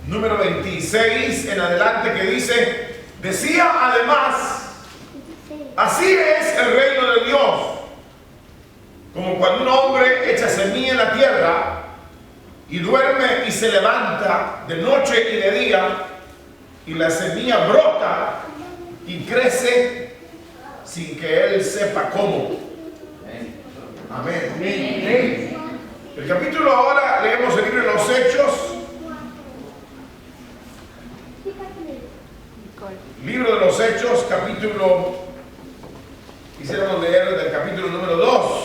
número 26 en adelante, que dice: decía además, así es el reino de Dios, como cuando un hombre echa semilla en la tierra y duerme y se levanta de noche y de día, y la semilla brota y crece sin que él sepa cómo. Amén. El capítulo, ahora leemos el libro de los Hechos. Libro de los Hechos, capítulo, quisiéramos leer del capítulo número 2.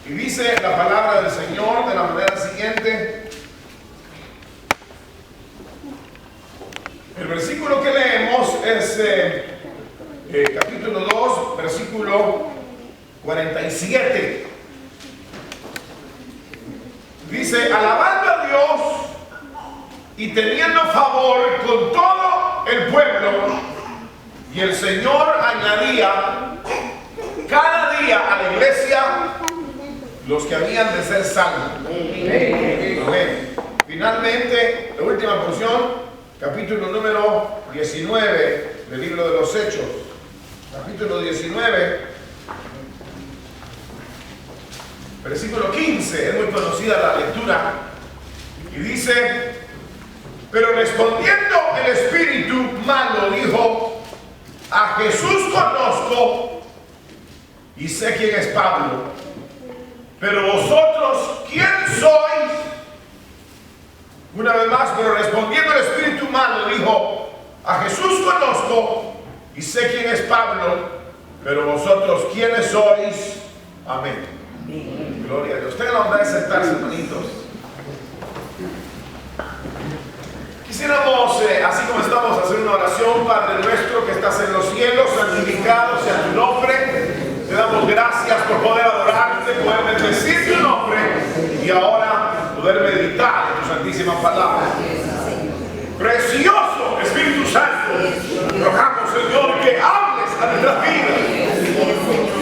Y dice la palabra del Señor de la manera siguiente. El versículo que leemos es capítulo 2, versículo 47. Dice: alabando a Dios y teniendo favor con todo el pueblo, y el Señor añadía cada día a la iglesia los que habían de ser salvos. Amén. Finalmente, la última porción, capítulo número 19 del libro de los Hechos. Capítulo 19, versículo 15, es muy conocida la lectura, y dice: pero respondiendo el espíritu malo dijo: a Jesús conozco y sé quién es Pablo, pero vosotros, ¿quién sois? Una vez más, pero respondiendo el espíritu malo dijo: a Jesús conozco y sé quién es Pablo, pero vosotros, ¿quiénes sois? Amén. Gloria a Dios. Tengan la bondad de sentarse, hermanitos. Quisiéramos, así como estamos, hacer una oración. Padre nuestro que estás en los cielos, santificado sea tu nombre. Te damos gracias por poder adorarte, poder bendecir tu nombre y ahora poder meditar en tu santísima palabra. Precioso Espíritu Santo, rogamos, Señor, que hables a nuestras vidas.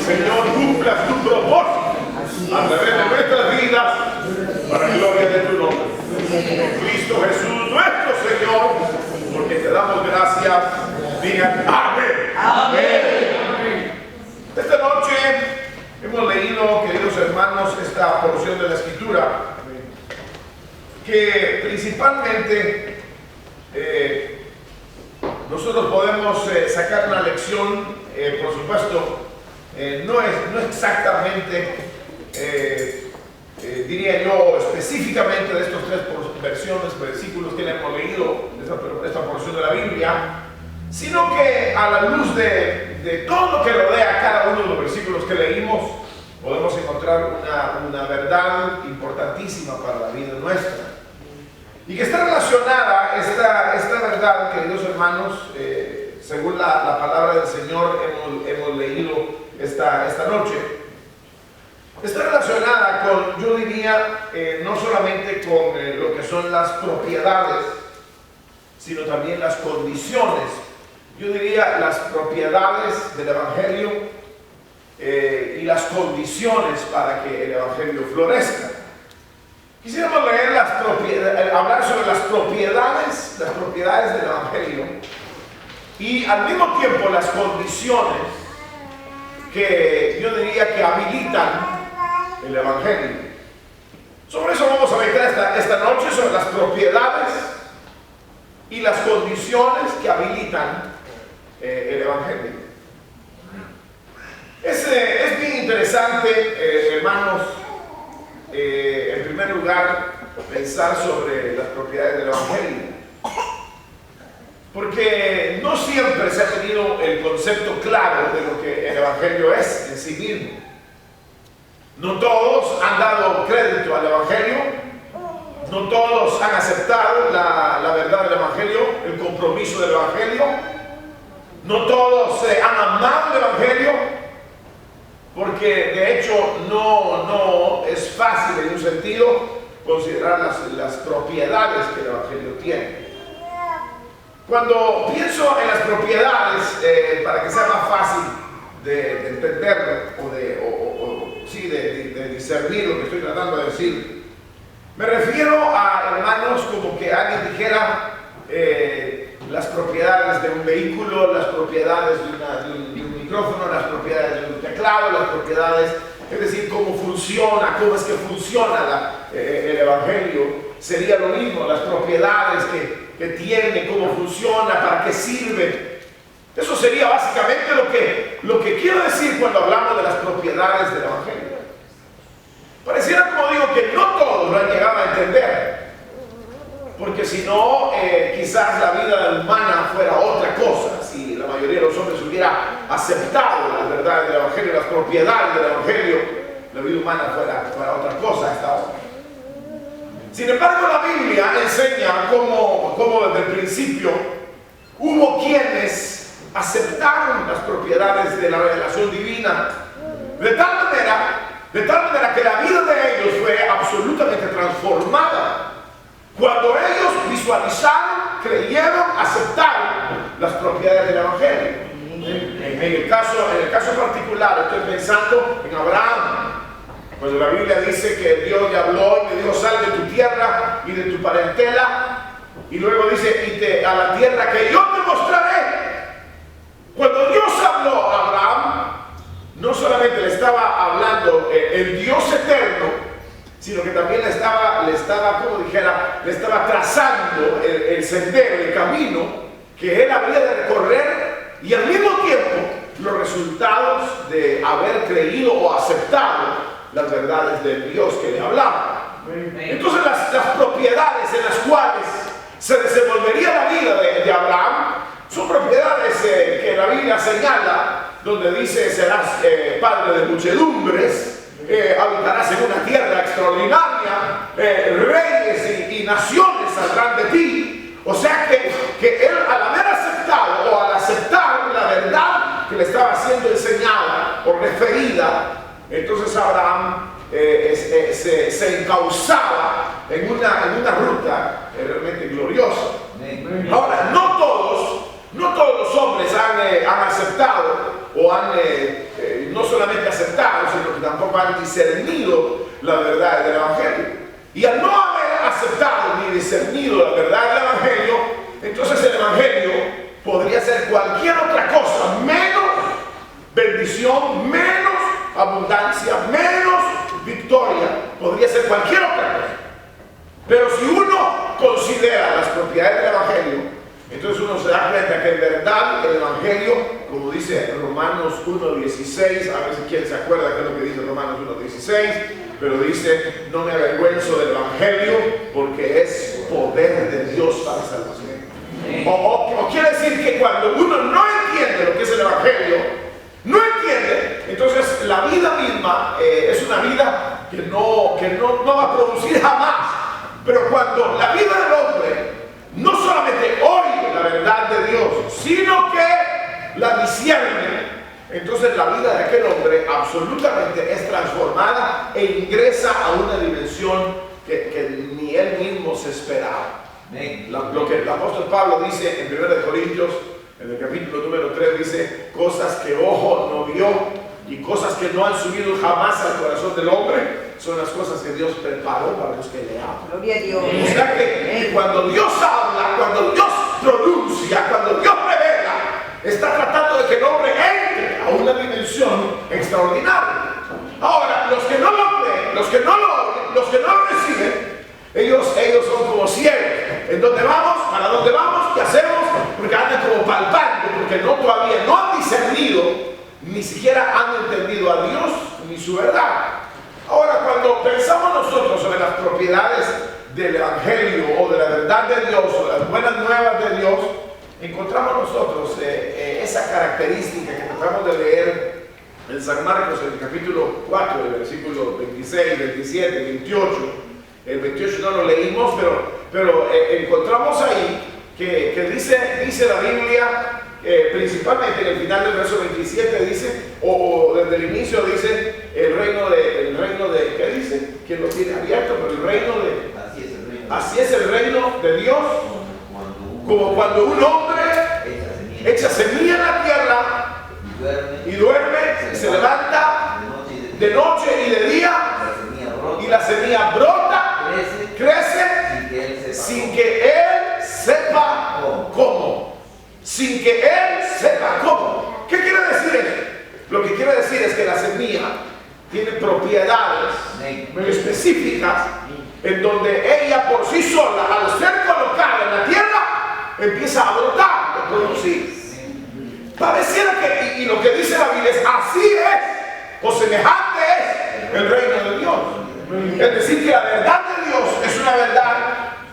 Señor, cumplas tu propósito a través de nuestras vidas, para la gloria de tu nombre. Cristo Jesús, nuestro Señor, porque te damos gracias. Digan amén. Amén. Esta noche hemos leído, queridos hermanos, esta porción de la Escritura, que principalmente nosotros podemos sacar una lección, por supuesto, no exactamente, diría yo, específicamente de estos tres versículos que le hemos leído, esta porción de la Biblia, sino que a la luz de todo lo que rodea cada uno de los versículos que leímos, podemos encontrar una verdad importantísima para la vida nuestra. Y que está relacionada esta verdad, queridos hermanos, según la palabra del Señor hemos leído esta noche. Está relacionada con, yo diría, no solamente con lo que son las propiedades, sino también las condiciones. Yo diría las propiedades del Evangelio y las condiciones para que el Evangelio florezca. Quisiéramos leer hablar sobre las propiedades del Evangelio y al mismo tiempo las condiciones que yo diría que habilitan el Evangelio. Sobre eso vamos a meditar esta noche, sobre las propiedades y las condiciones que habilitan el Evangelio. Es bien interesante, hermanos, en primer lugar, pensar sobre las propiedades del Evangelio, porque no siempre se ha tenido el concepto claro de lo que el Evangelio es en sí mismo. No todos han dado crédito al Evangelio, no todos han aceptado la verdad del Evangelio, el compromiso del Evangelio, no todos han amado el Evangelio, porque de hecho no es fácil en un sentido considerar las propiedades que el Evangelio tiene. Cuando pienso en las propiedades, para que sea más fácil de entenderlo o de discernir lo que estoy tratando de decir. Me refiero a, hermanos, como que alguien dijera las propiedades de un vehículo, las propiedades de un micrófono, las propiedades de un teclado, las propiedades, es decir, cómo funciona, cómo es que funciona el Evangelio. Sería lo mismo, las propiedades que tiene, cómo funciona, para qué sirve. Eso sería básicamente lo que quiero decir cuando hablamos de las propiedades del Evangelio. Pareciera, como digo, que no todos lo han llegado a entender, porque si no, quizás la vida humana fuera otra cosa. Si la mayoría de los hombres hubiera aceptado las verdades del Evangelio, las propiedades del Evangelio, la vida humana fuera otra cosa hasta ahora. Sin embargo, la Biblia enseña cómo desde el principio hubo quienes aceptaron las propiedades de la revelación divina de tal manera que la vida de ellos fue absolutamente transformada cuando ellos visualizaron, creyeron, aceptaron las propiedades del Evangelio. En el caso particular, estoy pensando en Abraham. Cuando la Biblia dice que Dios le habló y le dijo: sal de tu tierra y de tu parentela, y luego dice: a la tierra que yo te mostraré. Cuando Dios habló a Abraham, no solamente le estaba hablando el Dios eterno, sino que también le estaba trazando el sendero, el camino que él habría de recorrer, y al mismo tiempo los resultados de haber creído o aceptado las verdades del Dios que le hablaba. Entonces las propiedades en las cuales se desenvolvería la vida de Abraham son propiedades que la Biblia señala, donde dice: serás padre de muchedumbres, habitarás en una tierra extraordinaria, reyes y naciones saldrán de ti. O sea que él, al haber aceptado o al aceptar la verdad que le estaba siendo enseñada o referida, entonces Abraham se encauzaba en una ruta realmente gloriosa. Ahora, no todos los hombres han aceptado o han no solamente aceptado, sino que tampoco han discernido la verdad del Evangelio. Y al no haber aceptado ni discernido la verdad del Evangelio, entonces el Evangelio podría ser cualquier otra cosa menos bendición, menos abundancia, menos victoria. Podría ser cualquier otra cosa. Pero si uno considera las propiedades del Evangelio, entonces uno se da cuenta que en verdad el Evangelio, como dice Romanos 1:16, a ver si quien se acuerda qué es lo que dice Romanos 1:16, pero dice: no me avergüenzo del Evangelio porque es poder de Dios para salvación. O quiere decir que cuando uno no entiende lo que es el Evangelio, no entiende, entonces la vida misma es una vida que no va a producir jamás. Pero cuando la vida del hombre no solamente oye la verdad de Dios, sino que la discierne, entonces la vida de aquel hombre absolutamente es transformada e ingresa a una dimensión que ni él mismo se esperaba. Lo que el apóstol Pablo dice en 1 Corintios, en el capítulo número 3, dice: cosas que ojo no vio y cosas que no han subido jamás al corazón del hombre, son las cosas que Dios preparó para los que le aman. Gloria a Dios. O sea que cuando Dios habla, cuando Dios pronuncia, cuando Dios revela, está tratando de que el hombre entre a una dimensión extraordinaria. Ahora, los que no lo creen, los que no lo oyen, los que no lo reciben, ellos son como ciegos. ¿En dónde vamos? ¿Para dónde vamos? ¿Qué hacemos? Porque andan como palpando, porque todavía no han discernido, ni siquiera han entendido a Dios ni su verdad. Ahora, cuando pensamos nosotros sobre las propiedades del Evangelio o de la verdad de Dios o las buenas nuevas de Dios, encontramos nosotros esa característica que tratamos de leer en San Marcos, en el capítulo 4, el versículo 26, 27, 28. El 28 no lo leímos, pero encontramos ahí que dice la Biblia, principalmente en el final del verso 27 dice, o desde el inicio dice, el reino de, ¿qué dice? ¿Quién lo tiene abierto? Pero el reino de, así es el reino de Dios, como cuando un hombre echa semilla en la tierra y duerme, se levanta de noche y de día la semilla brota, crece, sin que él sepa cómo. Sin que él sepa cómo. ¿Qué quiere decir eso? Lo que quiere decir es que la semilla tiene propiedades específicas en donde ella por sí sola, al ser colocada en la tierra, empieza a brotar, a producir. Pareciera que, y lo que dice la Biblia es, así es, o semejante es el reino de Dios. Es decir, que la verdad de Dios es una verdad,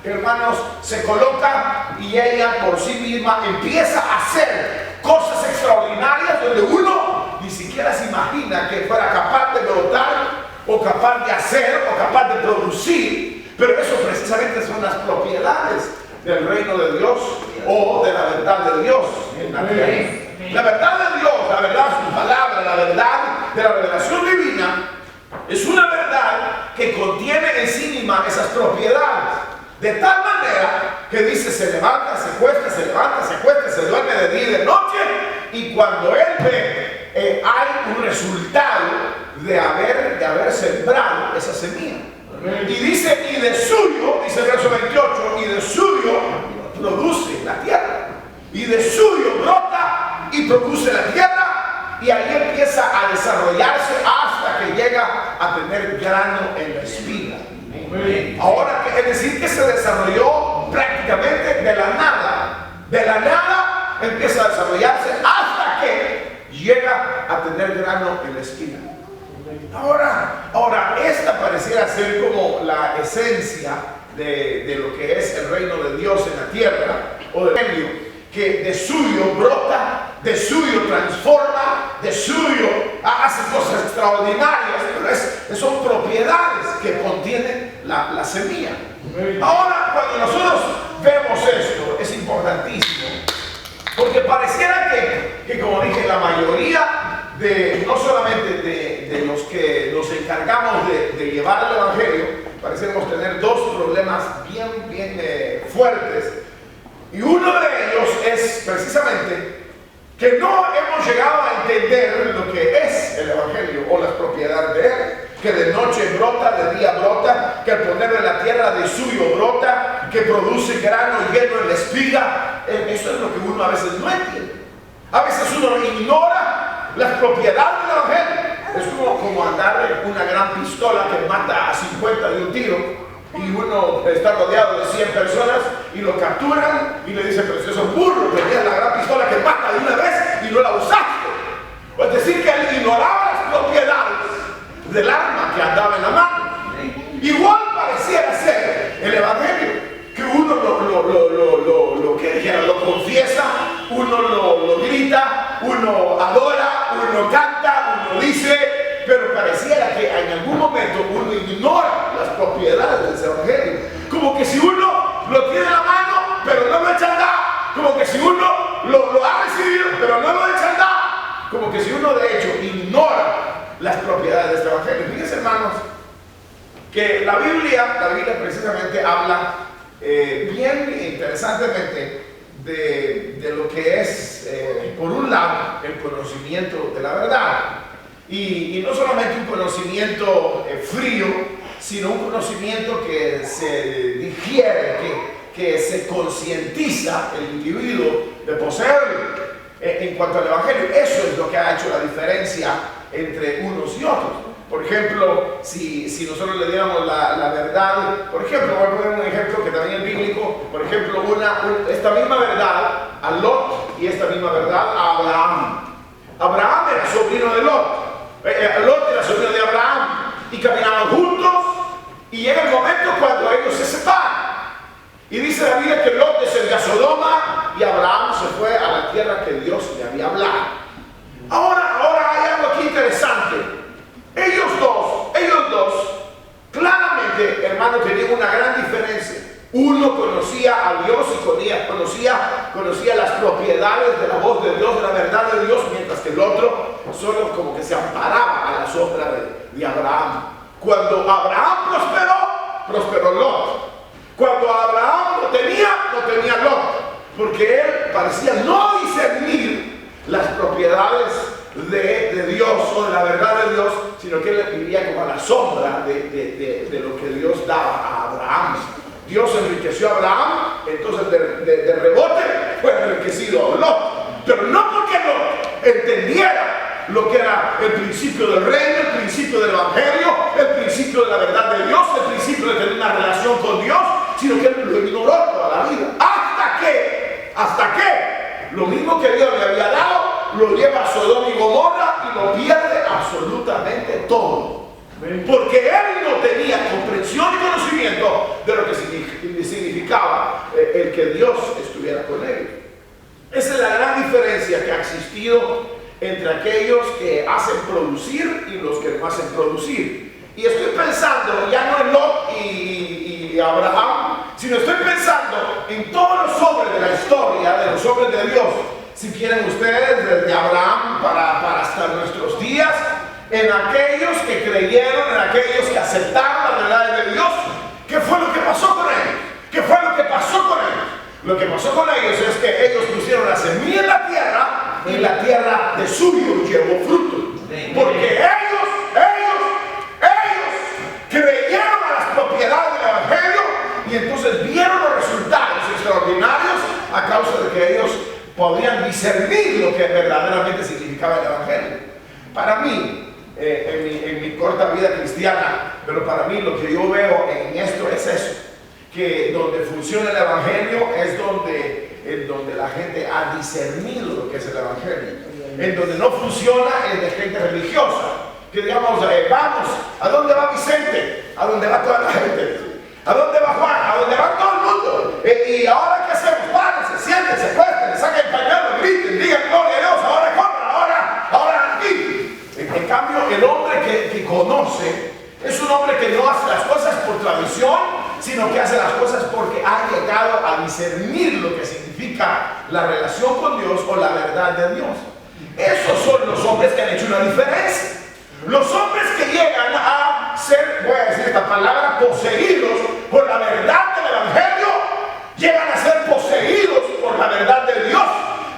hermanos, se coloca y ella por sí misma empieza a hacer cosas extraordinarias donde uno ni siquiera se imagina que fuera capaz de brotar, o capaz de hacer, o capaz de producir. Pero eso precisamente son las propiedades del reino de Dios o de la verdad de Dios en la tierra. La verdad de Dios, la verdad de su palabra, la verdad de la revelación divina, es una verdad que contiene en sí misma esas propiedades. De tal manera que dice, se levanta, se acuesta, se levanta, se acuesta, se duerme de día y de noche. Y cuando él ve, hay un resultado de haber sembrado esa semilla. Y dice, y de suyo, dice el verso 28, y de suyo produce la tierra. Y de suyo brota y produce la tierra. Y ahí empieza a desarrollarse hasta que llega a tener grano en la espiga. Ahora, es decir, que se desarrolló prácticamente de la nada. De la nada empieza a desarrollarse hasta que llega a tener grano en la espiga. Ahora, esta pareciera ser como la esencia de lo que es el reino de Dios en la tierra, o del reino, que de suyo brota, de suyo transforma, de suyo hace cosas extraordinarias, pero son propiedades que contiene la semilla. Ahora, cuando nosotros vemos esto, es importantísimo, porque pareciera que como dije, la mayoría no solamente de los que nos encargamos de llevar el evangelio, pareciéramos tener dos problemas bien fuertes. Y uno de ellos es precisamente que no hemos llegado a entender lo que es el evangelio o las propiedades de él. Que de noche brota, de día brota, que al ponerlo en la tierra de suyo brota, que produce grano lleno en la espiga. Eso es lo que uno a veces no entiende. A veces uno ignora las propiedades del evangelio. Es como andar una gran pistola que mata a 50 de un tiro. Y uno está rodeado de 100 personas y lo capturan y le dicen, pero si esos burros tenían la gran pistola que mata de una vez y no la usaste. Es decir, que él ignoraba las propiedades del arma que andaba en la mano. Igual pareciera ser el evangelio, que uno lo confiesa, uno lo grita, uno adora, uno canta, uno dice, pero pareciera que en algún momento uno ignora las propiedades del evangelio. Como que si uno lo tiene en la mano, pero no lo echa a andar. Como que si uno lo ha recibido, pero no lo echa a andar. Como que si uno de hecho ignora las propiedades de este evangelio. Fíjense, hermanos, que la Biblia precisamente habla bien interesantemente de lo que es, por un lado, el conocimiento de la verdad. Y no solamente un conocimiento frío, sino un conocimiento que se digiere, que se concientiza el individuo de poseerlo. En cuanto al evangelio, eso es lo que ha hecho la diferencia entre unos y otros. Por ejemplo, si nosotros le diéramos la verdad, por ejemplo, voy a poner un ejemplo que también es bíblico, por ejemplo, esta misma verdad a Lot y esta misma verdad a Abraham. Abraham era sobrino de Lot. Lot era sobrino de Abraham y caminaban juntos, y llega el momento cuando ellos se separan. Y dice la Biblia que Lot descendió a Sodoma y Abraham se fue a la tierra que Dios le había hablado. Ahora hay algo aquí interesante. Ellos dos, claramente, hermano, tenían una gran diferencia. Uno conocía a Dios y conocía las propiedades de la voz de Dios, de la verdad de Dios, mientras que el otro solo como que se amparaba a la sombra de Abraham. Cuando Abraham prosperó Lot. Cuando Abraham no tenía Lot, porque él parecía no discernir las propiedades de Dios o de la verdad de Dios, sino que él vivía como a la sombra de lo que Dios daba a Abraham. Dios enriqueció a Abraham, entonces de rebote fue enriquecido a Lot, pero no porque Lot entendiera lo que era el principio del reino, el principio del evangelio, el principio de la verdad de Dios, el principio de tener una relación con Dios, sino que él lo ignoró toda la vida, hasta que lo mismo que Dios le había dado lo lleva a Sodoma y Gomorra y lo pierde absolutamente todo. Porque él no tenía comprensión y conocimiento de lo que significaba el que Dios estuviera con él. Esa es la gran diferencia que ha existido entre aquellos que hacen producir y los que no hacen producir. Y estoy pensando ya no en Lot y Abraham, sino estoy pensando en todos los hombres de la historia, de los hombres de Dios. Si quieren ustedes, desde Abraham para hasta nuestros días, en aquellos que creyeron, en aquellos que aceptaron la verdad de Dios. ¿Qué fue lo que pasó con ellos? ¿Qué fue lo que pasó con ellos? Lo que pasó con ellos es que ellos pusieron la semilla en la tierra y la tierra de suyo llevó fruto. Porque ellos creyeron a las propiedades del evangelio y entonces vieron los resultados extraordinarios a causa de que ellos podían discernir lo que verdaderamente significaba el evangelio. Para mí, en mi corta vida cristiana, pero para mí lo que yo veo en esto es eso, que donde funciona el evangelio es donde la gente ha discernido lo que es el evangelio. En donde no funciona es de gente religiosa, que digamos, vamos, ¿a dónde va Vicente? ¿A dónde va toda la gente? ¿A dónde va Juan? ¿A dónde va todo el mundo? ¿Y ahora qué hacemos? Párense, siéntense, cuéstense, saquen el pañuelo, griten, digan gloria a Dios, ahora corran, ahora aquí. En cambio, el hombre que conoce es un hombre que no hace las cosas por tradición, sino que hace las cosas porque ha llegado a discernir lo que significa la relación con Dios o la verdad de Dios. Esos son los hombres que han hecho una diferencia. Los hombres que llegan a ser, voy a decir esta palabra, poseídos por la verdad del evangelio, llegan a ser poseídos por la verdad de Dios,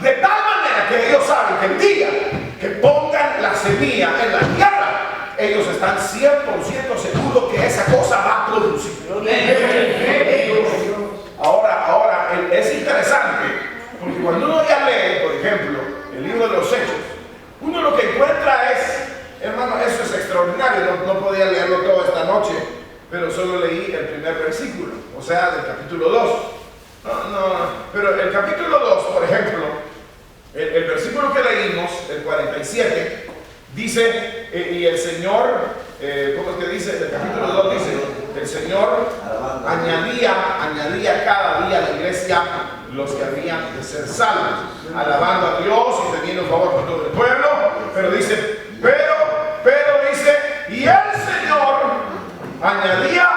de tal manera que ellos saben que el día que pongan la semilla en la tierra, ellos están 100% seguros que esa cosa va a producir. Ahora es interesante, porque cuando uno ya lee, por ejemplo, el libro de los Hechos, uno lo que encuentra es, hermano, eso es extraordinario. No podía leerlo todo esta noche, pero solo leí el primer versículo, o sea, del capítulo 2. Pero el capítulo 2, por ejemplo, el versículo que leímos, el 47, dice, y el Señor, ¿cómo es que dice? El capítulo 2 dice, el Señor añadía cada día a la iglesia los que habían de ser salvos, alabando a Dios y teniendo favor con todo el pueblo. Pero dice, pero dice, y el Señor añadía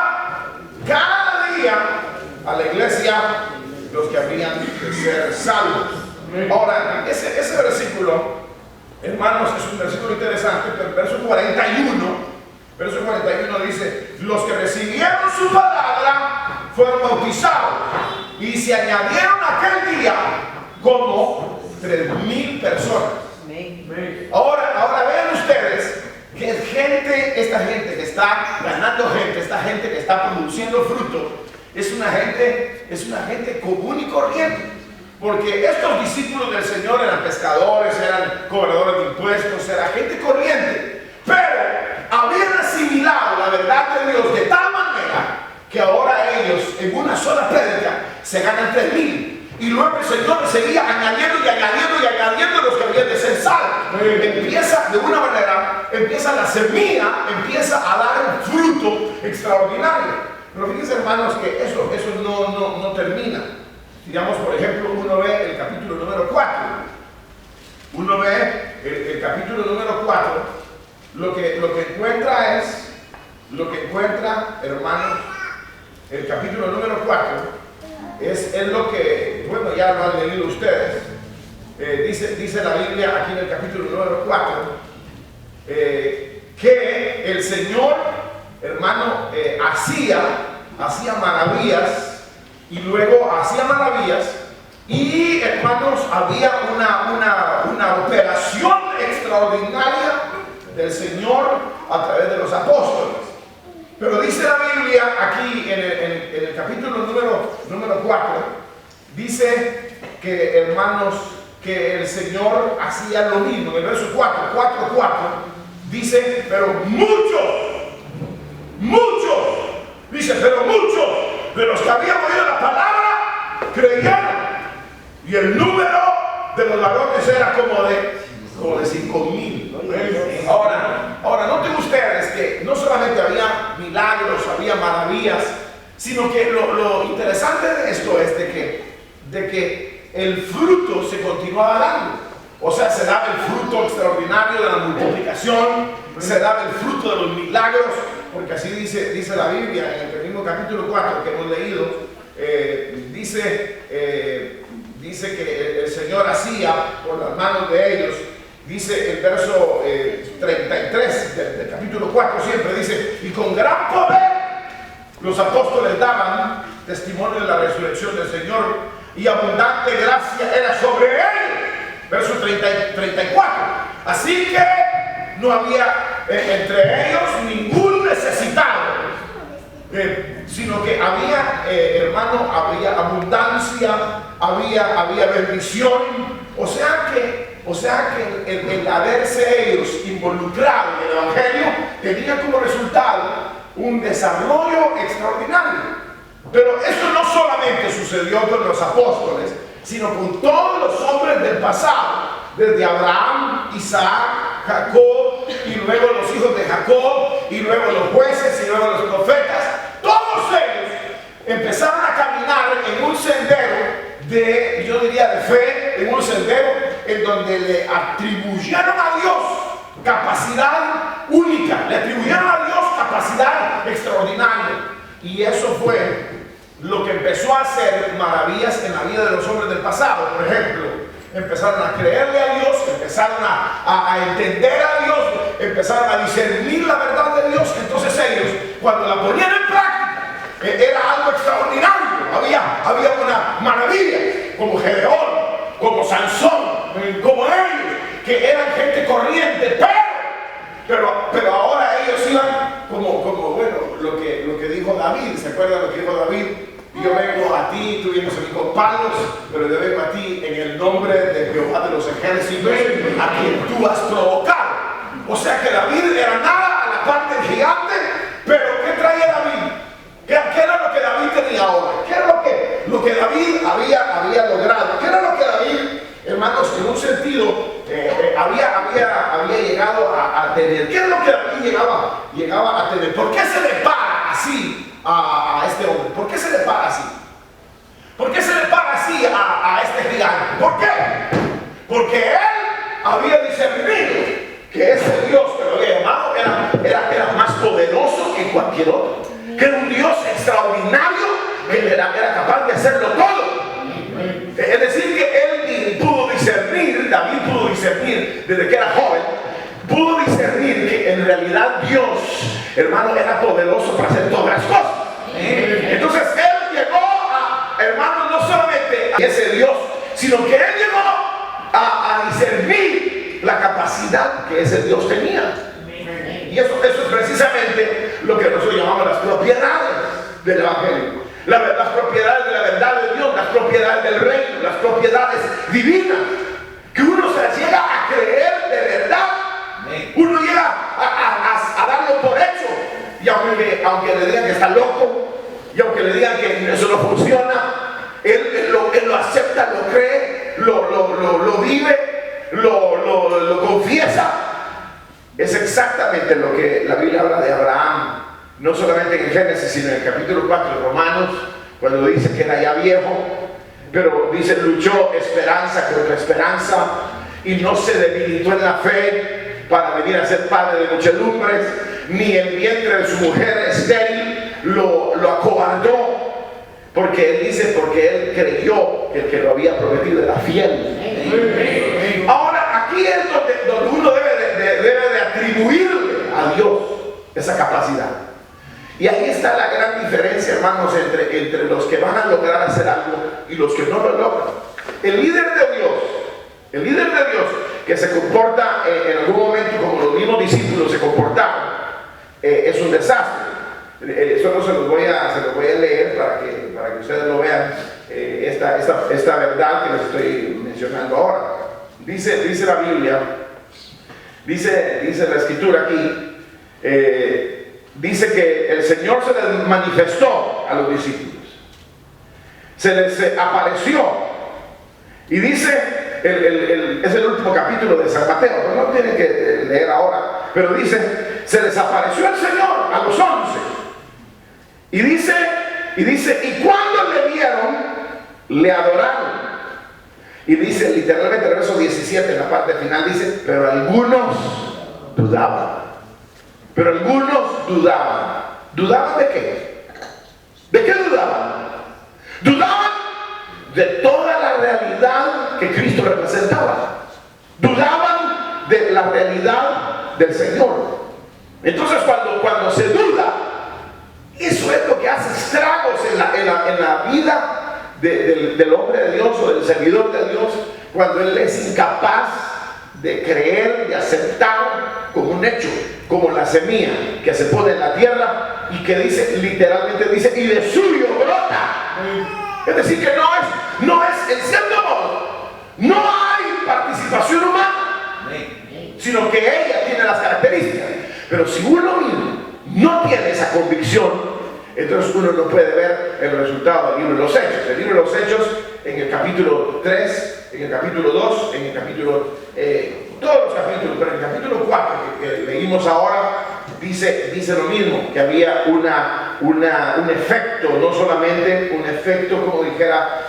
cada día a la iglesia los que habían de ser salvos. Ahora, ese versículo, hermanos, es un versículo interesante, pero el verso 41 dice, los que recibieron su palabra fueron bautizados y se añadieron aquel día como 3,000 personas. Ahora vean ustedes que esta gente que está ganando gente, esta gente que está produciendo fruto, es una gente común y corriente. Porque estos discípulos del Señor eran pescadores, eran cobradores de impuestos, era gente corriente. Pero habían asimilado la verdad de Dios de tal manera que ahora ellos en una sola prédica se ganan 3,000. Y luego el Señor seguía añadiendo y añadiendo los que habían de ser salvos. Empieza de una manera, empieza la semilla, empieza a dar un fruto extraordinario. Pero fíjense, hermanos, que eso no termina. Digamos, por ejemplo, uno ve el capítulo número 4. Uno ve el capítulo número 4. Lo que encuentra, hermanos, el capítulo número 4 es lo que, bueno, ya lo han leído ustedes. Dice la Biblia aquí en el capítulo número 4 que el Señor, hermano, hacía maravillas. Y luego hacía maravillas y, hermanos, había una operación extraordinaria extraordinaria del Señor a través de los apóstoles. Pero dice la Biblia aquí en el capítulo número 4, dice que, hermanos, que el Señor hacía lo mismo. En el verso 4, dice, pero dice, pero muchos de los que habían oído la palabra creyeron. Y el número de los varones era como de 5,000. Ahora noten ustedes que no solamente había milagros, había maravillas, sino que lo interesante de esto es de que el fruto se continuaba dando. O sea, se daba el fruto extraordinario de la multiplicación, se daba el fruto de los milagros, porque así dice la Biblia en el mismo capítulo 4 que hemos leído. Dice que el Señor hacía por las manos de ellos. Dice el verso 33 del capítulo 4, siempre dice, y con gran poder los apóstoles daban testimonio de la resurrección del Señor, y abundante gracia era sobre él. Verso 34. Así que no había entre ellos ningún necesitado, sino que había, hermano, había abundancia, había bendición. O sea que el haberse ellos involucrado en el Evangelio tenía como resultado un desarrollo extraordinario. Pero esto no solamente sucedió con los apóstoles, sino con todos los hombres del pasado, desde Abraham, Isaac, Jacob, y luego los hijos de Jacob, y luego los jueces, y luego los profetas. Todos ellos empezaron a caminar en un sendero yo diría de fe, en un sendero en donde le atribuyeron a Dios capacidad única, le atribuyeron a Dios capacidad extraordinaria. Y eso fue lo que empezó a hacer maravillas en la vida de los hombres del pasado. Por ejemplo, empezaron a creerle a Dios, empezaron a entender a Dios, empezaron a discernir la verdad de Dios. Entonces ellos, cuando la ponían en práctica, era algo extraordinario. Había una maravilla, como Gedeón, como Sansón, como ellos, que eran gente corriente, pero ahora ellos iban como bueno, lo que dijo David. ¿Se acuerdan lo que dijo David? Yo vengo a ti, tú vienes a mí con palos, pero yo vengo a ti en el nombre de Jehová de los ejércitos, a quien tú has provocado. O sea que David era nada a la parte del gigante, pero ¿qué traía David? ¿Qué era lo que David tenía ahora? ¿Qué era lo que David había logrado? ¿Qué era lo que David, hermanos, en un sentido había llegado a tener? ¿Qué es lo que David llegaba a tener? ¿Por qué se le para así a este hombre? ¿Por qué se le para así? ¿Por qué se le para así a este gigante? ¿Por qué? Porque él había discernido que ese Dios que lo había llamado era más poderoso que cualquier otro, que era un Dios extraordinario, que era capaz de hacerlo todo. Es decir, que él pudo discernir, David pudo discernir desde que era joven, pudo discernir que en realidad Dios, hermano, era poderoso para hacer todas las cosas. Entonces él llegó hermano, no solamente a ese Dios, sino que él llegó a discernir la capacidad que ese Dios tenía. Y eso es precisamente lo que nosotros llamamos las propiedades del Evangelio. Las propiedades de la verdad de Dios, las propiedades del reino, las propiedades divinas, que uno se las llega a creer de verdad. Uno llega a darlo por hecho. Y aunque le digan que está loco, y aunque le digan que eso no funciona, él lo acepta, lo cree, lo vive, lo confiesa. Es exactamente lo que la Biblia habla de Abraham, no solamente en Génesis, sino en el capítulo 4 de Romanos, cuando dice que era ya viejo, pero dice luchó esperanza contra esperanza y no se debilitó en la fe para venir a ser padre de muchedumbres, ni el vientre de su mujer estéril lo acobardó, porque él dice, porque él creyó que el que lo había prometido era fiel. Ahora aquí es donde uno debe de atribuirle a Dios esa capacidad. Y ahí está la gran diferencia, hermanos, entre los que van a lograr hacer algo y los que no lo logran. El líder de Dios que se comporta en algún momento como los mismos discípulos se comportaron, es un desastre. Solo se los voy a leer para que ustedes lo vean, esta verdad que les estoy mencionando ahora. Dice la Biblia, dice la escritura aquí, dice que el Señor se les manifestó a los discípulos, se les apareció, y dice, es el último capítulo de San Mateo, pero no tienen que leer ahora, pero dice, se les apareció el Señor a los 11, y dice, y cuando le vieron, le adoraron. Y dice literalmente en el verso 17, en la parte final, dice, pero algunos dudaban. Pero algunos dudaban. ¿Dudaban de qué? ¿De qué dudaban? Dudaban de toda la realidad que Cristo representaba. Dudaban de la realidad del Señor. Entonces cuando se duda, eso es lo que hace estragos en la vida del hombre de Dios o del servidor de Dios, cuando él es incapaz de creer, de aceptar como un hecho, como la semilla que se pone en la tierra y que dice, literalmente dice, y de suyo brota. Es decir, que no es en cierto modo, no hay participación humana, sino que ella tiene las características. Pero si uno mismo no tiene esa convicción, entonces uno no puede ver el resultado del libro de los Hechos. El libro de los Hechos, en el capítulo 3, en el capítulo 2, en el capítulo, todos los capítulos, pero en el capítulo 4 que leímos ahora, dice lo mismo, que había un efecto, no solamente un efecto, como dijera,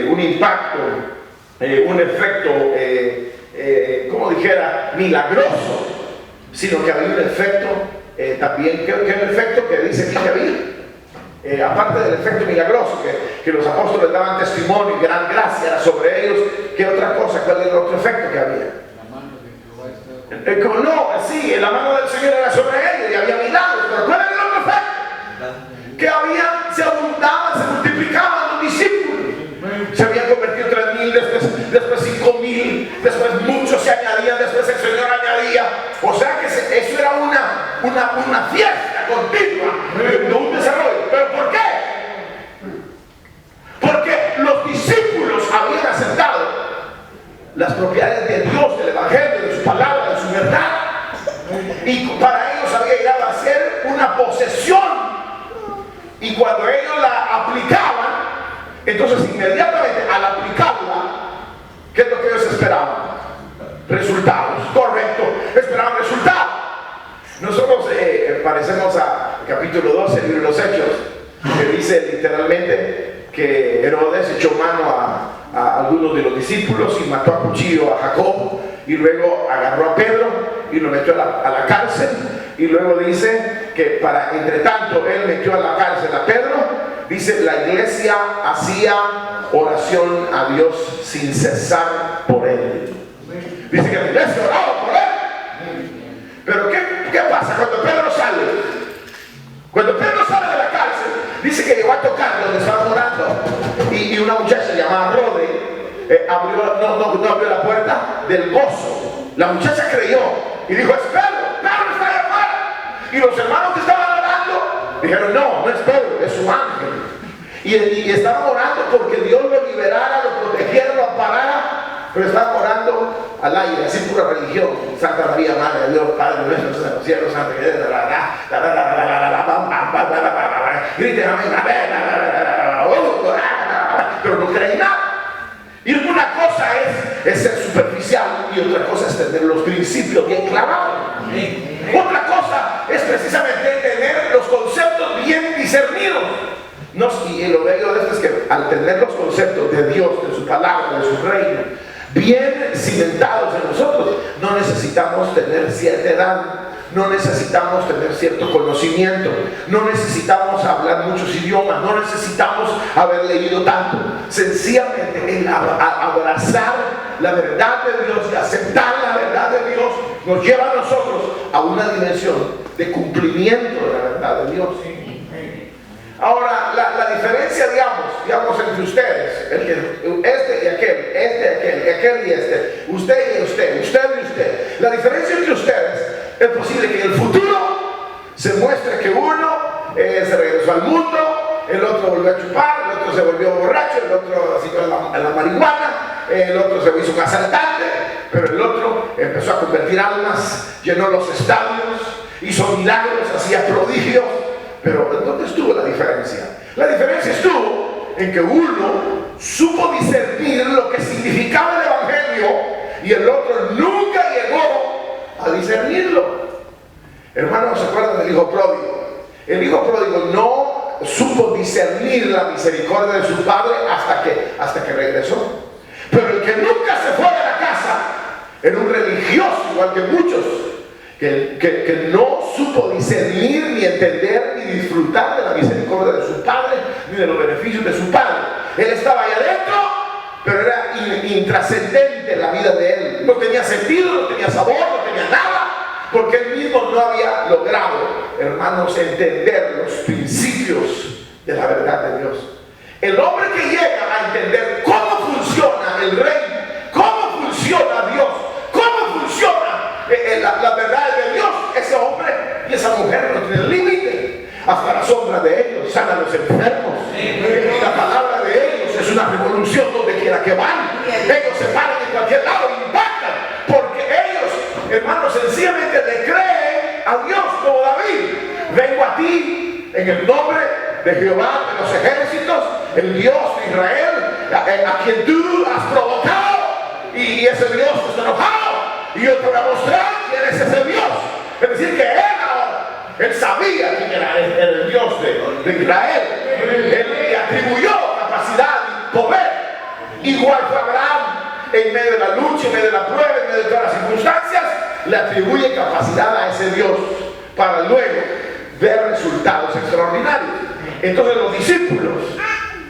un impacto, un efecto, como dijera, milagroso, sino que había un efecto también, que un efecto que dice que había, aparte del efecto milagroso, que los apóstoles daban testimonio y gran gracia sobre ellos. ¿Qué otra cosa? ¿Cuál era el otro efecto que había? Sí, la mano del Señor era sobre ellos y había milagros, pero ¿cuál era el otro efecto? Que se abundaban, se multiplicaban los discípulos, se habían convertido en 3,000, después 5,000, después muchos se añadían, después el Señor añadía. O sea que eso era una fiesta continua, no un desarrollo. ¿Pero por qué? Porque los discípulos habían aceptado las propiedades de Dios, del Evangelio, de su palabra, de su verdad, y para ellos había llegado a ser una posesión. Y cuando ellos la aplicaban, entonces inmediatamente al aplicarla, ¿qué es lo que ellos esperaban? Resultados, correcto, esperaban resultados. Nosotros parecemos al capítulo 12 del libro de los Hechos, que dice literalmente que Herodes echó mano a algunos de los discípulos y mató a cuchillo a Jacob, y luego agarró a Pedro y lo metió a la cárcel, y luego dice que entre tanto él metió a la cárcel a Pedro, dice, la iglesia hacía oración a Dios sin cesar por él. Dice que la iglesia oraba por él. Pero ¿qué pasa cuando Pedro sale? Cuando Pedro sale de la cárcel, dice que llegó a tocar donde estaban orando, y una muchacha llamada Rode no abrió la puerta del gozo. La muchacha creyó y dijo, es Pedro está allá afuera. Y los hermanos que estaban orando dijeron, no es Pedro, es su ángel. Y estaban orando porque Dios lo liberara, lo protegiera, lo amparara, pero estaban orando al aire, así pura religión. Santa María, Madre de Dios, Padre nuestro, en los cielos, Santa griten amén, pero no creen nada. Y una cosa es ser superficial, y otra cosa es tener los principios bien clavados. Otra cosa es precisamente tener los conceptos bien discernidos. Y lo bello de esto es que al tener los conceptos de Dios, de su palabra, de su reino, bien cimentados en nosotros, no necesitamos tener cierta edad, no necesitamos tener cierto conocimiento, no necesitamos hablar muchos idiomas, no necesitamos haber leído tanto. Sencillamente el abrazar la verdad de Dios y aceptar la verdad de Dios nos lleva a nosotros a una dimensión de cumplimiento de la verdad de Dios. Ahora, la diferencia, digamos, entre ustedes, este y aquel y este, usted y usted, la diferencia entre ustedes es posible que en el futuro se muestre que uno se regresó al mundo, el otro volvió a chupar, el otro se volvió borracho, el otro siguió la marihuana, el otro se hizo un asaltante, pero el otro empezó a convertir almas, llenó los estadios, hizo milagros, hacía prodigios. Pero ¿dónde estuvo la diferencia? La diferencia estuvo en que uno supo discernir lo que significaba el evangelio y el otro nunca llegó a discernirlo. Hermanos, ¿se acuerdan del hijo pródigo? El hijo pródigo no supo discernir la misericordia de su padre hasta que regresó. Pero el que nunca se fue de la casa era un religioso, igual que muchos, que no supo discernir, ni entender, ni disfrutar de la misericordia de su padre, ni de los beneficios de su padre. Él estaba ahí adentro, pero era intrascendente la vida de él. No tenía sentido, no tenía sabor, no tenía nada, porque él mismo no había logrado, hermanos, entender los principios de la verdad de Dios. El hombre que llega a entender cómo funciona el reino, cómo funciona Dios, cómo funciona la verdad de Dios, ese hombre y esa mujer no tienen límite. Hasta la sombra de ellos sana a los enfermos. La palabra de ellos es una revolución donde quiera que van. Ellos se paran en cualquier lado y impactan, porque ellos, hermanos, sencillamente le creen a Dios como David. Vengo a ti en el nombre de Jehová de los ejércitos, el Dios de Israel, a quien tú has provocado, y ese Dios está enojado. Y yo te voy a mostrar quién es ese Dios. Es decir, que él sabía quién era el Dios de Israel. Él le atribuyó capacidad y poder. Igual fue Abraham, en medio de la lucha, en medio de la prueba, en medio de todas las circunstancias, le atribuye capacidad a ese Dios para luego ver resultados extraordinarios. Entonces los discípulos,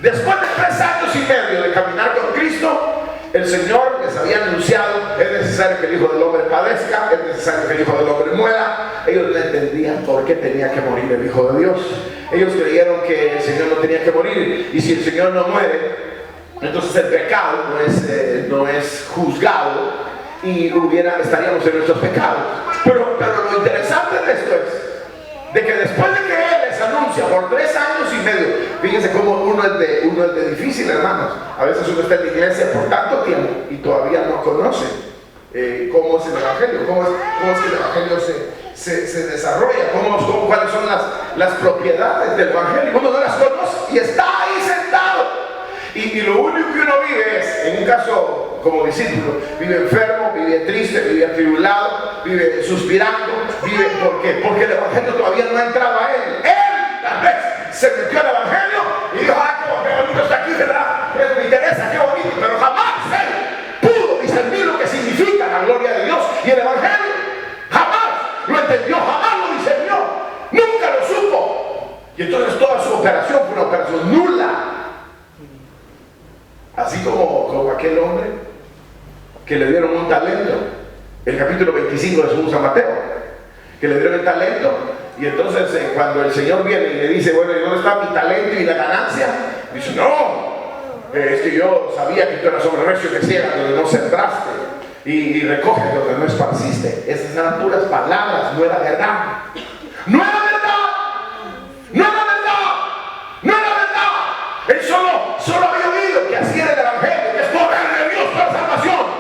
después de 3 años y medio de caminar con Cristo, el Señor les había anunciado: es necesario que el Hijo del Hombre padezca, es necesario que el Hijo del Hombre muera. Ellos no entendían por qué tenía que morir el Hijo de Dios. Ellos creyeron que el Señor no tenía que morir, y si el Señor no muere, entonces el pecado no es juzgado y estaríamos en nuestros pecados. Pero lo interesante de esto es de que después de que Él les anuncia por 3 años y medio, fíjense cómo uno es de difícil, hermanos. A veces uno está en la iglesia por tanto tiempo y todavía no conoce cómo es el evangelio, cómo es que el evangelio se desarrolla, cuáles son las propiedades del evangelio. Uno no las conoce y está ahí sentado. Y lo único que uno vive es, en un caso como discípulo, vive enfermo, vive triste, vive atribulado, vive suspirando, porque el evangelio todavía no ha entrado a él. Él tal vez se metió al evangelio y dijo: qué bonito está aquí, ¿verdad? Eso me interesa, qué bonito. Pero jamás él pudo discernir lo que significa la gloria de Dios y el evangelio. Jamás lo entendió, jamás lo discernió, nunca lo supo. Y entonces toda su operación fue una operación nula. Así como aquel hombre que le dieron un talento, el capítulo 25 de San Mateo, que le dieron el talento, y entonces cuando el Señor viene y le dice: bueno, ¿y dónde está mi talento y la ganancia? Dice: no, es que yo sabía que tú eras hombre recio que ciega donde no sembraste y recoges donde no esparciste. Esas eran puras palabras, no era verdad. No era verdad, no era verdad, no era verdad. Él solo había oído que así era el evangelio, que es poder de Dios para salvación.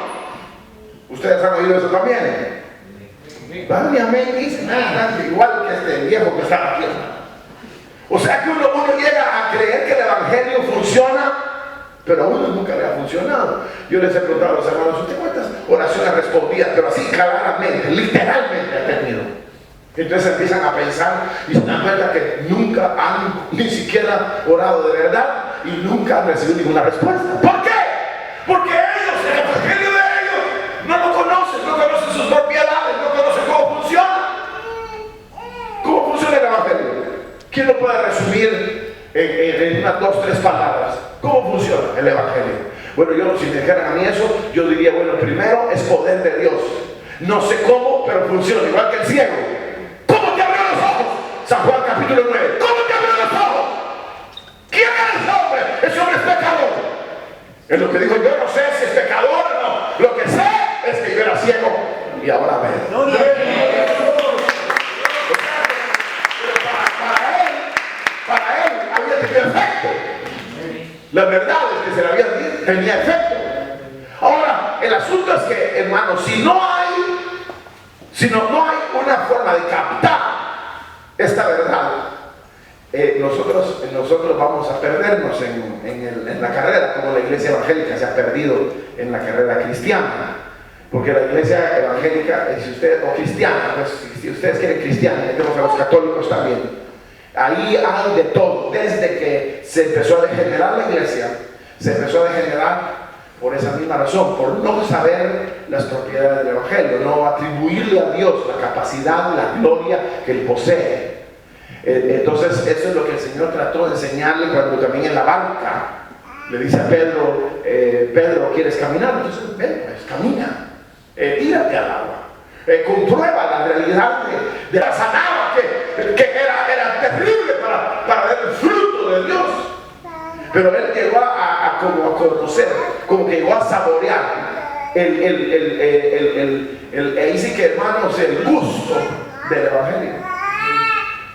¿Ustedes han oído eso también? Vale, amén, dice nada, igual que este viejo que está aquí. O sea que uno llega a creer que el evangelio funciona, pero a uno nunca le ha funcionado. Yo les he preguntado a los hermanos: ¿usted cuántas oraciones respondidas, pero así claramente, literalmente ha tenido? Entonces empiezan a pensar y se dan cuenta que nunca han ni siquiera orado de verdad y nunca han recibido ninguna respuesta. ¿Por qué? Porque ellos, el evangelio de ellos, no lo conocen, no conocen sus propiedades, no conocen cómo funciona. ¿Cómo funciona el evangelio? ¿Quién lo puede resumir en unas 2, 3 palabras? ¿Cómo funciona el evangelio? Bueno, si me dijeran a mí eso, yo diría: bueno, primero es poder de Dios. No sé cómo, pero funciona, igual que el ciego. ¿Cómo te abrió los ojos? San Juan capítulo 9. ¿Cómo te abrió los ojos? En lo que dijo, yo no sé si es pecador o no. Lo que sé es que yo era ciego y ahora veo. Para él había tenido efecto. La verdad es que se le había dicho, tenía efecto. Ahora, el asunto es que, hermanos, si no hay una forma de captar esta verdad, nosotros vamos a perdernos en la carrera, como la iglesia evangélica se ha perdido en la carrera cristiana. Porque la iglesia evangélica, o cristiana, pues si ustedes quieren cristiana, tenemos a los católicos también. Ahí hay de todo. Desde que se empezó a degenerar la iglesia, se empezó a degenerar por esa misma razón, por no saber las propiedades del evangelio, no atribuirle a Dios la capacidad, la gloria que él posee. Entonces eso es lo que el Señor trató de enseñarle cuando también en la barca le dice a Pedro, Pedro, ¿quieres caminar? Entonces, ven, pues camina, tírate al agua, comprueba la realidad de la sanada que era terrible para ver el fruto de Dios. Pero él llegó como a conocer, como que llegó a saborear ahí sí que, hermanos, el gusto del evangelio.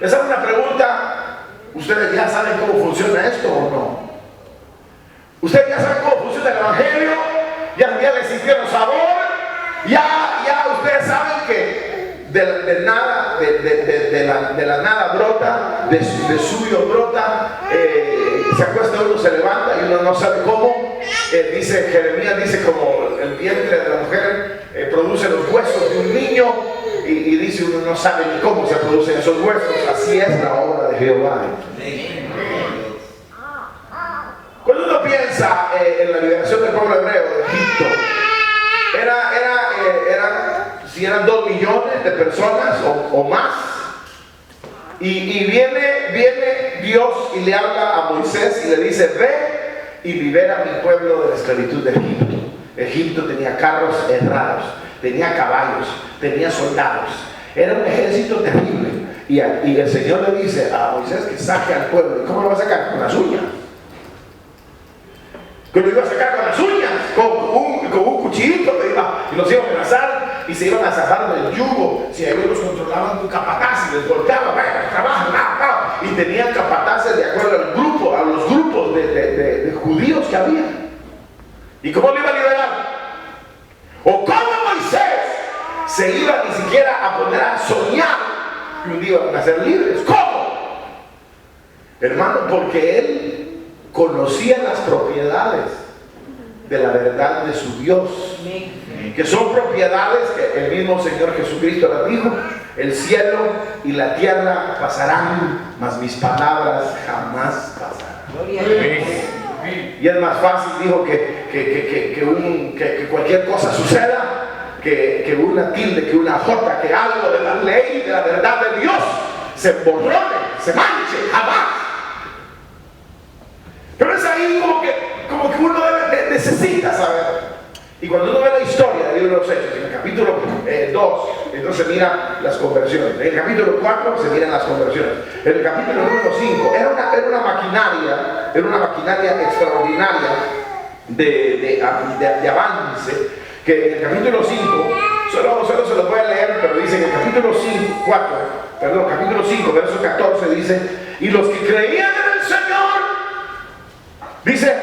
Les hago una pregunta. ¿Ustedes ya saben cómo funciona esto o no? ¿Ustedes ya saben cómo funciona el evangelio? ¿Ya le sintieron sabor? ¿Ya ustedes saben que de la nada brota, de suyo brota, se acuesta uno, se levanta y uno no sabe cómo? Dice Jeremías, dice como el vientre de la mujer produce los huesos de un niño, y dice uno no sabe ni cómo se producen esos huesos. Así es la obra de Jehová. Cuando uno piensa en la liberación del pueblo hebreo de Egipto, si eran 2 millones de personas o más, y viene Dios y le habla a Moisés y le dice, ve y libera a mi pueblo de la esclavitud de Egipto. Egipto tenía carros errados, tenía caballos, tenía soldados, era un ejército terrible, y el Señor le dice a Moisés que saque al pueblo. ¿Y cómo lo va a sacar? Con las uñas. Que lo iba a sacar con las uñas, con un cuchillito, y los iban a amenazar y se iban a zafar del yugo. Si ellos los controlaban con capataces, les golpeaban, trabajan, y tenían capataces de acuerdo a los grupos de judíos que había. ¿Y cómo lo iba a liberar? ¿O cómo Moisés se iba ni siquiera a poner a soñar que un día van a ser libres? ¿Cómo? Hermano, porque él conocía las propiedades de la verdad de su Dios, que son propiedades que el mismo Señor Jesucristo les dijo: el cielo y la tierra pasarán, mas mis palabras jamás pasarán. Y es más fácil, dijo, que cualquier cosa suceda, que una tilde, que una jota, que algo de la ley, de la verdad de Dios se borrone, se manche, jamás. Pero es ahí como que uno necesita saber. Y cuando uno ve la historia del libro de los Hechos, en el capítulo 2, entonces se miran las conversiones. En el capítulo 4 se miran las conversiones. En el capítulo número 5 era una maquinaria extraordinaria de avance, que en el capítulo 5, solo se los voy a leer, pero dice en el capítulo 5, verso 14, dice: y los que creían en el Señor, dice,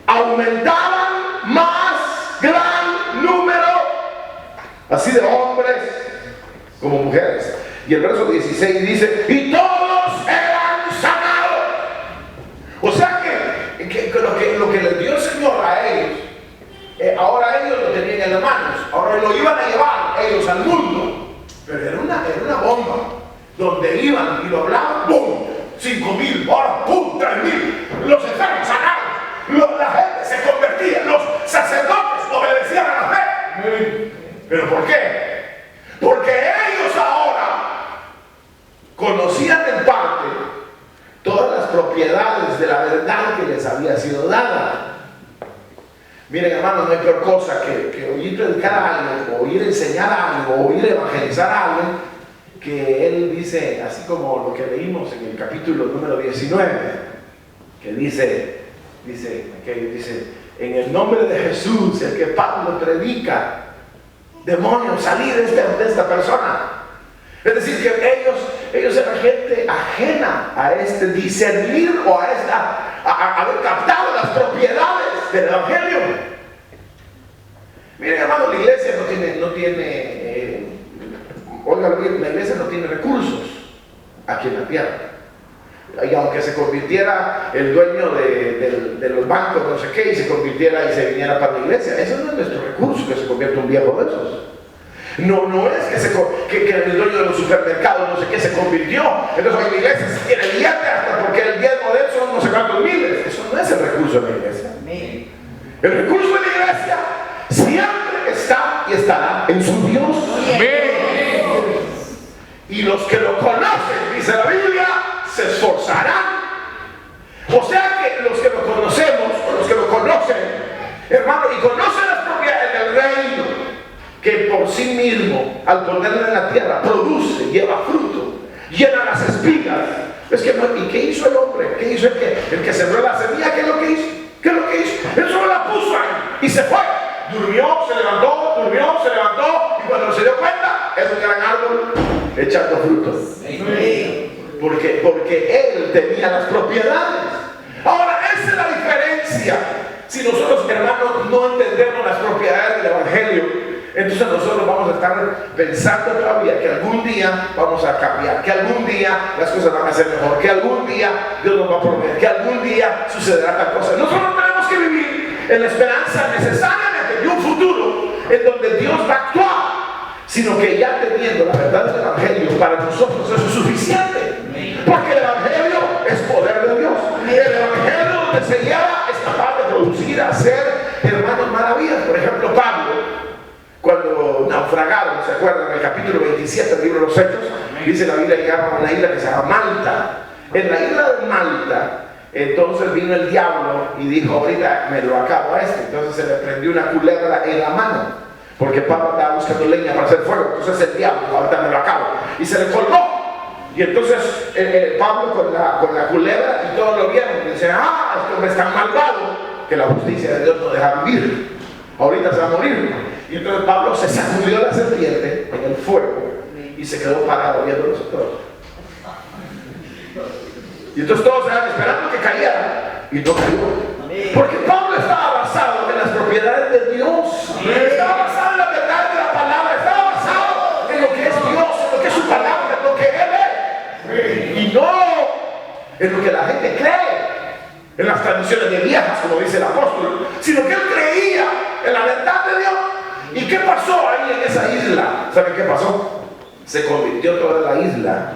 aumentaban más gran número, así de hombres como mujeres. Y el verso 16 dice: y todos eran sanados. O sea que lo que les dio el Señor a ellos, ahora ellos lo tenían en las manos, ahora lo iban a llevar ellos al mundo. Pero era una bomba, donde iban y lo hablaban, ¡pum! 5,000, ahora ¡pum! 3,000, los enfermos sanados, la gente se convertía, los sacerdotes obedecían a la fe. ¿Pero por qué? Porque ellos ahora conocían en parte todas las propiedades de la verdad que les había sido dada. Miren, hermanos, no hay peor cosa que oír predicar a alguien, o oír enseñar a alguien, o oír evangelizar a alguien, que él dice, así como lo que leímos en el capítulo número 19, que dice en el nombre de Jesús, el que Pablo predica, demonios, salir de esta persona. Es decir, que ellos eran gente ajena a este discernir o a haber captado las propiedades del evangelio. Miren, hermano, la iglesia la iglesia no tiene recursos aquí en la tierra. Y aunque se convirtiera el dueño de los bancos, no sé qué, y se convirtiera y se viniera para la iglesia, eso no es nuestro recurso, que se convierta un viejo de esos. No es que el dueño de los supermercados, no sé qué, se convirtió. Entonces hoy la iglesia se tiene billete hasta porque el diezmo de eso son no sé cuántos miles. Eso no es el recurso de la iglesia. El recurso de la iglesia siempre está y estará en su Dios. Y los que lo conocen, dice la Biblia, se esforzarán. O sea que los que lo conocemos, o los que lo conocen, hermano, y conocen las propiedades del reino, que por sí mismo, al ponerlo en la tierra, produce, lleva fruto, llena las espigas. ¿Y qué hizo el hombre? ¿Qué hizo el que sembró la semilla? ¿Qué es lo que hizo? Él solo la puso ahí y se fue. Durmió, se levantó, y cuando se dio cuenta, es un gran árbol echando frutos. Porque él tenía las propiedades. Ahora, esa es la diferencia. Si nosotros, hermanos, no entendemos las propiedades del evangelio, entonces nosotros vamos a estar pensando todavía que algún día vamos a cambiar, que algún día las cosas van a ser mejor, que algún día Dios nos va a proveer, que algún día sucederá tal cosa. Nosotros tenemos que vivir en la esperanza necesariamente de un futuro en donde Dios va a actuar, sino que ya teniendo la verdad del evangelio, para nosotros eso es suficiente, porque el evangelio es poder de Dios. El evangelio donde se lleva es capaz de producir, hacer, hermanos, maravillas. Por ejemplo, Pablo, cuando naufragaron, ¿se acuerdan? En el capítulo 27 del libro de los Hechos, dice la Biblia, llegaron a una isla que se llama Malta. En la isla de Malta, entonces vino el diablo y dijo, ahorita me lo acabo a este. Entonces se le prendió una culebra en la mano, porque Pablo estaba buscando leña para hacer fuego. Entonces el diablo, ahorita me lo acabo, y se le colgó. Y entonces Pablo con la culebra, y todos lo vieron y dicen, este hombre es tan malvado que la justicia de Dios no deja vivir, ahorita se va a morir. Y entonces Pablo se sacudió la serpiente en el fuego y se quedó parado viéndolos a todos. Y entonces todos estaban esperando que cayera y no cayó, porque Pablo estaba basado en las propiedades de Dios, estaba basado en la verdad de la palabra, estaba basado en lo que es Dios, en lo que es su palabra, en lo que Él es, y no en lo que la gente cree, en las tradiciones de viejas, como dice el apóstol, sino que él creía en la verdad de Dios. ¿Y qué pasó ahí en esa isla? ¿Saben qué pasó? Se convirtió toda la isla,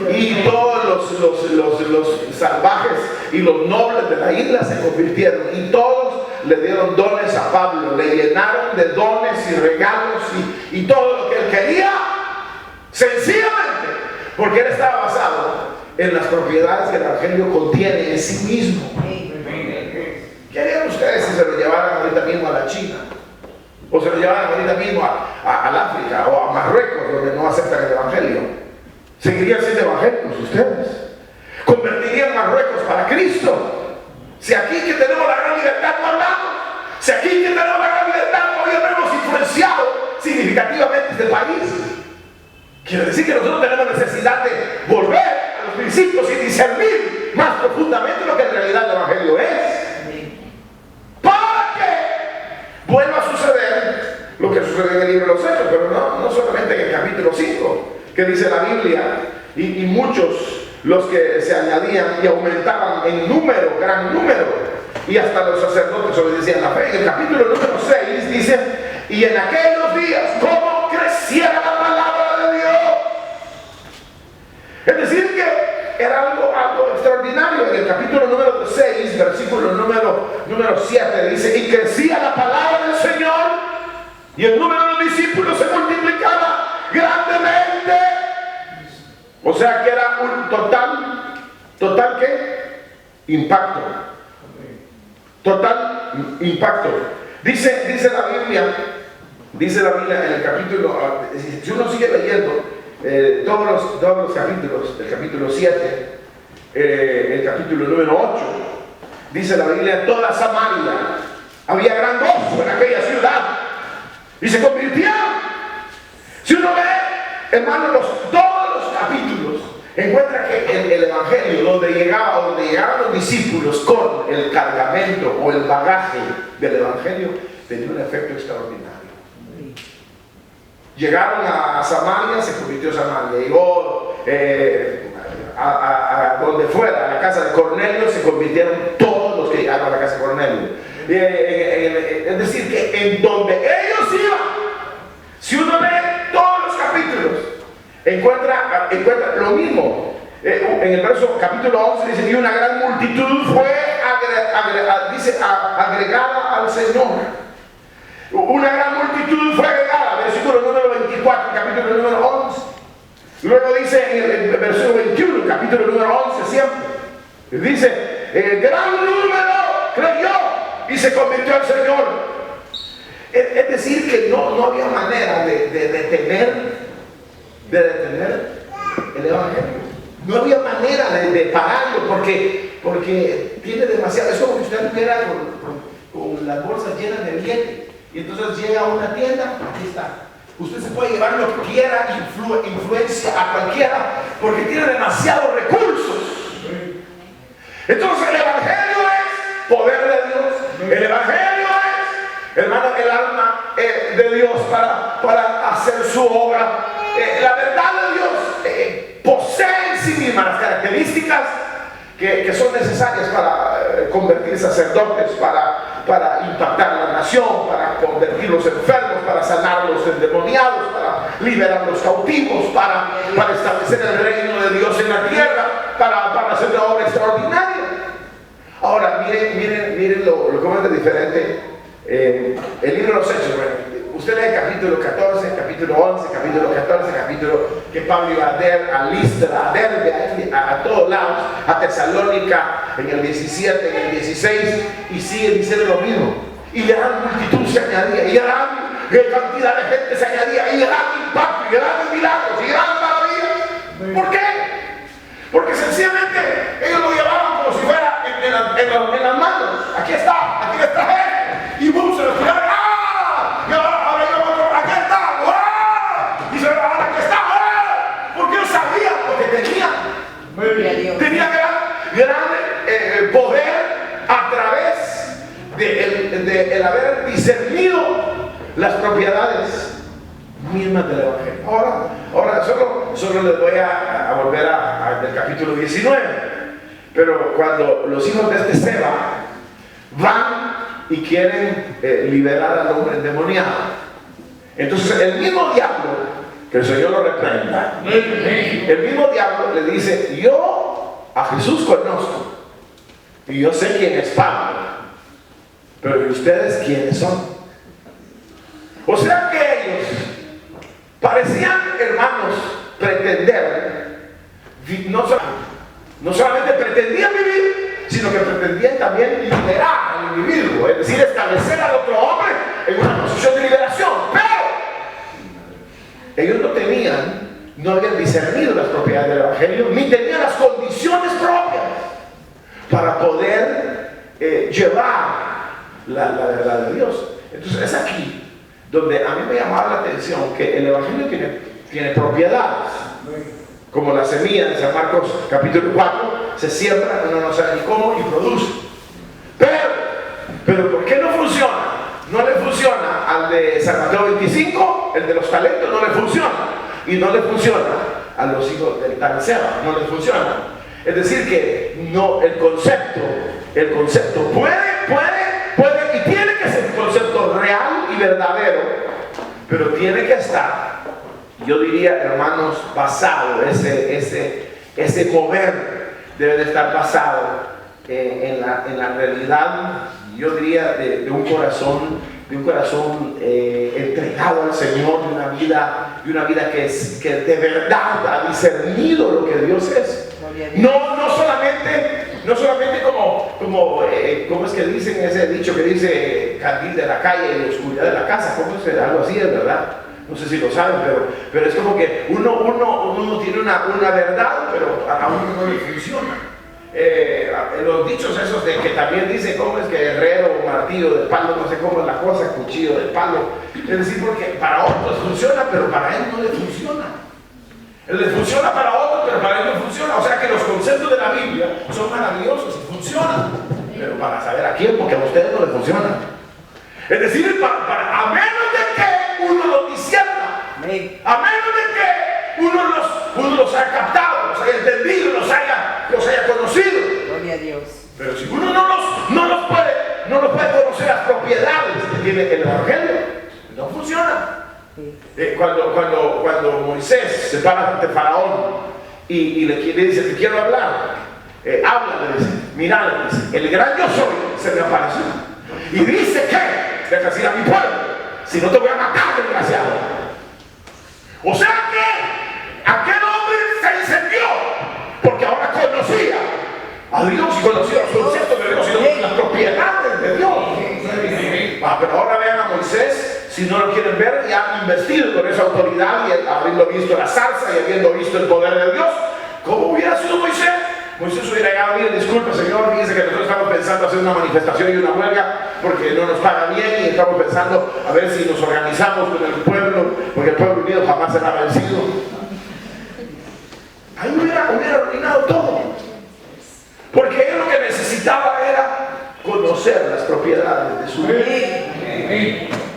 y todos los salvajes y los nobles de la isla se convirtieron, y todos le dieron dones a Pablo, le llenaron de dones y regalos y todo lo que él quería, sencillamente porque él estaba basado en las propiedades que el evangelio contiene en sí mismo. ¿Qué harían ustedes si se lo llevaran ahorita mismo a la China? O se lo llevaran ahorita mismo al África o a Marruecos, donde no aceptan el evangelio. ¿Seguirían siendo evangélicos ustedes? ¿Convertirían Marruecos para Cristo? Si aquí que tenemos la gran libertad no hablamos, si aquí que tenemos la gran libertad todavía no hemos influenciado significativamente este país, quiere decir que nosotros tenemos necesidad de volver a los principios y discernir más profundamente lo que en realidad el evangelio es, para que vuelva a suceder lo que sucede en el libro de los Hechos, pero no solamente en el capítulo 5, que dice la Biblia, y muchos los que se añadían y aumentaban en número, gran número, y hasta los sacerdotes obedecían la fe. En el capítulo número 6 dice, y en aquellos días, ¿cómo creciera la palabra de Dios? Es decir que era algo extraordinario. En el capítulo número 6, versículo número 7, dice, y crecía la palabra del Señor, y el número de los discípulos se multiplicaba grandemente. O sea que era un total ¿qué? Impacto. Total impacto. Dice la Biblia en el capítulo, si uno sigue leyendo todos los capítulos, el capítulo 7, el capítulo número 8, dice la Biblia, toda Samaria Había gran gozo en aquella ciudad y se convirtieron. Si uno ve, hermano, todos los capítulos, encuentra que el Evangelio, donde llegaban los discípulos con el cargamento o el bagaje del Evangelio, tenía un efecto extraordinario. Llegaron a Samaria, se convirtió Samaria. Llegó a donde fuera, a la casa de Cornelio, se convirtieron todos los que llegaron a la casa de Cornelio. Es decir, que en donde ellos iban, si uno lee todos los capítulos, encuentra lo mismo. En el verso capítulo 11 dice: y una gran multitud fue agregada al Señor. Una gran multitud fue agregada, versículo número 24, capítulo número 11. Luego dice en el versículo 21, capítulo número 11, siempre dice: el gran número creyó y se convirtió al Señor. Es decir, que no había manera de detener el Evangelio. No había manera de pararlo porque tiene demasiado. Es como que usted estuviera con las bolsas llenas de billetes y entonces llega a una tienda, aquí está. Usted se puede llevar lo que quiera, influencia a cualquiera, porque tiene demasiados recursos. Entonces el Evangelio es poder de Dios. El Evangelio es, hermano, el alma de Dios para hacer su obra. La verdad de Dios posee en sí misma las características que son necesarias para convertir sacerdotes, para impactar la nación, para convertir los enfermos, para sanar los endemoniados, para liberar los cautivos, para establecer el reino de Dios en la tierra, para hacer una obra extraordinaria. Ahora, miren lo que es diferente. El libro de los Hechos, bueno, usted lee capítulo 14, capítulo 11, capítulo 14, capítulo que Pablo iba a Listra, a Derbe, a todos lados, a Tesalónica en el 17, en el 16, y sigue diciendo lo mismo. Y gran multitud se añadía, y gran cantidad de gente se añadía, y gran impacto, y grandes milagros, y gran maravilla. ¿Por qué? Porque sencillamente ellos lo llevaban como si fuera en las manos. Aquí está él. Y boom, se lo tiraron. ¡Ah! Y ahora yo otro, aquí está. ¡Ah! Y se lo ahora aquí está. ¡Ah! Porque ellos sabían lo que tenían. Tenía gran poder a través de el haber discernido las propiedades mismas del Evangelio. Ahora solo les voy a volver al capítulo 19. Pero cuando los hijos de este Seba van y quieren liberar al hombre endemoniado, entonces el mismo diablo, que el Señor lo reprenda, el mismo diablo le dice: yo a Jesús conozco y yo sé quién es Pablo, pero ¿y ustedes quiénes son? O sea que ellos parecían, hermanos, pretender, no solamente pretendían vivir, sino que pretendían también liberar al individuo, es decir, establecer al otro hombre en una posición de liberación. Pero ellos no habían discernido las propiedades del Evangelio, ni tenían las condiciones propias para poder llevar la verdad de Dios. Entonces es aquí donde a mí me llamaba la atención que el Evangelio tiene propiedades, como la semilla de San Marcos capítulo 4, se siembra, uno no sabe ni cómo, y produce. Pero ¿por qué no funciona? No le funciona al de San Mateo 25, el de los talentos, no le funciona. Y no le funciona a los hijos del tal Seba, no le funciona. Es decir que no, el concepto puede y tiene que ser un concepto real y verdadero, pero tiene que estar, yo diría, hermanos, basado, ese mover debe de estar basado en la realidad, yo diría, de un corazón entregado al Señor, de una vida que de verdad ha discernido lo que Dios es. No solamente como es que dicen ese dicho que dice candil de la calle y la oscuridad de la casa, ¿cómo es? Algo así es, ¿verdad? No sé si lo saben, pero es como que uno tiene una verdad, pero a uno no le funciona. los dichos esos de que también dice cómo es que herrero, martillo de palo, no sé cómo es la cosa, cuchillo de palo. Es decir, porque para otros funciona, pero para él no le funciona. Él le funciona para otros, pero para él no funciona. O sea que los conceptos de la Biblia son maravillosos y funcionan, pero para saber a quién, porque a ustedes no les funciona. Es decir, a menos de que uno los discierna, a menos de que uno los haya captado, los haya entendido, los haya conocido. Gloria a Dios. Pero si uno no los puede conocer las propiedades que tiene el Evangelio, no funciona. Cuando Moisés se para ante Faraón y le dice, te quiero hablar, habla, le dice, mira, le dice, el gran yo soy se me apareció y dice que deja decir a mi pueblo, si no te voy a matar, desgraciado. O sea que aquel hombre se incendió porque ahora conocía a Dios y conocía los conceptos de Dios y las propiedades de Dios. Pero ahora vean a Moisés, si no lo quieren ver, ya investido con esa autoridad y habiendo visto la zarza y habiendo visto el poder de Dios. ¿Cómo hubiera sido Moisés? Moisés hubiera llegado bien, disculpe señor, fíjense que nosotros estamos pensando hacer una manifestación y una huelga porque no nos paga bien y estamos pensando a ver si nos organizamos con el pueblo, porque el pueblo unido jamás será vencido. Ahí hubiera arruinado todo, porque él lo que necesitaba era conocer las propiedades de su vida.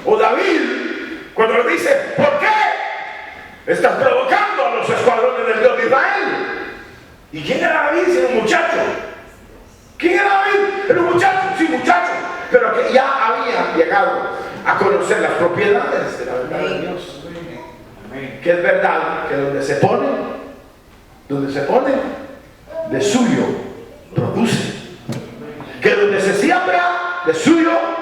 O David, cuando le dice, ¿por qué estás provocando a los escuadrones del Dios de Israel? ¿Y quién era David? Si era un muchacho. ¿Quién era David? Era un muchacho, sí, muchacho, pero que ya había llegado a conocer las propiedades de la verdad de Dios. Que es verdad que donde se pone, de suyo produce. Que donde se siembra, de suyo